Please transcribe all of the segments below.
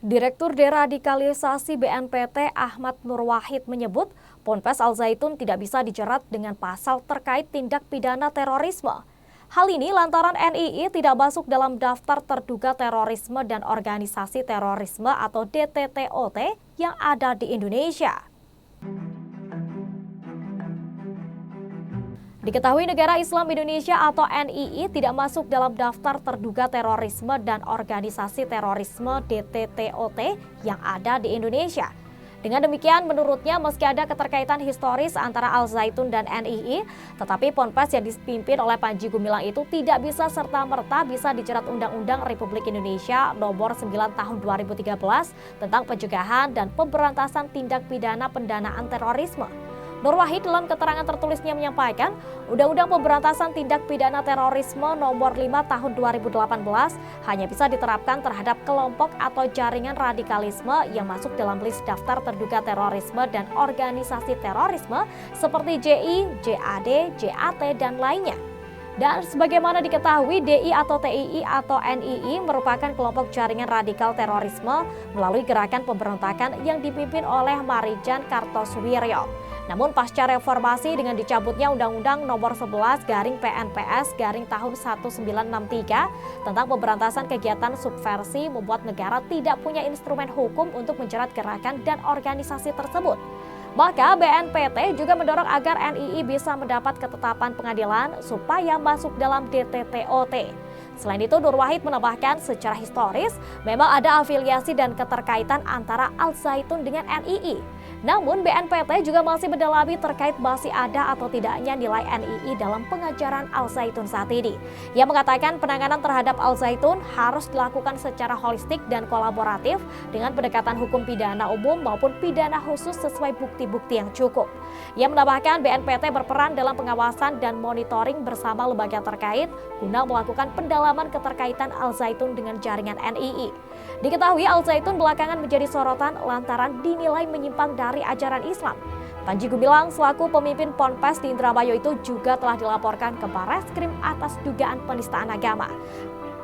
Direktur Deradikalisasi BNPT Ahmad Nur Wahid menyebut Ponpes Al Zaitun tidak bisa dijerat dengan pasal terkait tindak pidana terorisme. Hal ini lantaran NII tidak masuk dalam daftar terduga terorisme dan organisasi terorisme atau DTTOT yang ada di Indonesia. Diketahui negara Islam Indonesia atau NII tidak masuk dalam daftar terduga terorisme dan organisasi terorisme DTTOT yang ada di Indonesia. Dengan demikian, menurutnya meski ada keterkaitan historis antara Al Zaitun dan NII, tetapi Ponpes yang dipimpin oleh Panji Gumilang itu tidak bisa serta-merta bisa dijerat Undang-Undang Republik Indonesia Nomor 9 Tahun 2013 tentang pencegahan dan pemberantasan tindak pidana pendanaan terorisme. Nur Wahid dalam keterangan tertulisnya menyampaikan, Undang-Undang Pemberantasan Tindak Pidana Terorisme Nomor 5 Tahun 2018 hanya bisa diterapkan terhadap kelompok atau jaringan radikalisme yang masuk dalam list daftar terduga terorisme dan organisasi terorisme seperti JI, JAD, JAT, dan lainnya. Dan sebagaimana diketahui, DI atau TII atau NII merupakan kelompok jaringan radikal terorisme melalui gerakan pemberontakan yang dipimpin oleh Marijan Kartosuwiryo. Namun pasca reformasi dengan dicabutnya Undang-Undang Nomor 11/PNPS tahun 1963 tentang pemberantasan kegiatan subversi membuat negara tidak punya instrumen hukum untuk menjerat gerakan dan organisasi tersebut. Maka BNPT juga mendorong agar NII bisa mendapat ketetapan pengadilan supaya masuk dalam DTTOT. Selain itu, Nur Wahid menambahkan secara historis memang ada afiliasi dan keterkaitan antara Al Zaitun dengan NII. Namun BNPT juga masih mendalami terkait masih ada atau tidaknya nilai NII dalam pengajaran Al Zaitun saat ini. Ia mengatakan penanganan terhadap Al Zaitun harus dilakukan secara holistik dan kolaboratif dengan pendekatan hukum pidana umum maupun pidana khusus sesuai bukti-bukti yang cukup. Ia menambahkan BNPT berperan dalam pengawasan dan monitoring bersama lembaga terkait guna melakukan pendalaman keterkaitan Al Zaitun dengan jaringan NII. Diketahui Al Zaitun belakangan menjadi sorotan lantaran dinilai menyimpang dari ajaran Islam. Panji Gumilang selaku pemimpin Ponpes di Indramayu itu juga telah dilaporkan ke Barreskrim atas dugaan penistaan agama.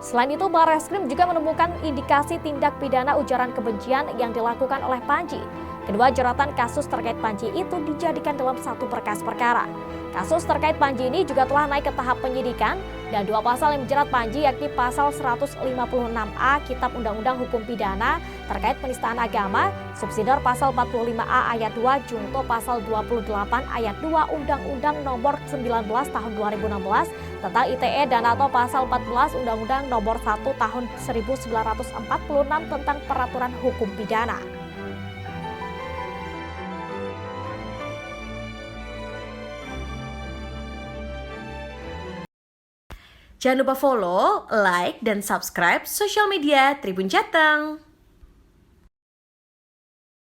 Selain itu, Barreskrim juga menemukan indikasi tindak pidana ujaran kebencian yang dilakukan oleh Panji. Kedua jeratan kasus terkait Panji itu dijadikan dalam satu berkas perkara. Kasus terkait Panji ini juga telah naik ke tahap penyidikan dan dua pasal yang menjerat Panji yakni pasal 156A Kitab Undang-Undang Hukum Pidana terkait penistaan agama, subsidiar pasal 45A ayat 2 junto pasal 28 ayat 2 Undang-Undang Nomor 19 Tahun 2016 tentang ITE dan atau pasal 14 Undang-Undang Nomor 1 Tahun 1946 tentang Peraturan Hukum Pidana. Jangan lupa follow, like, dan subscribe sosial media Tribun Jateng.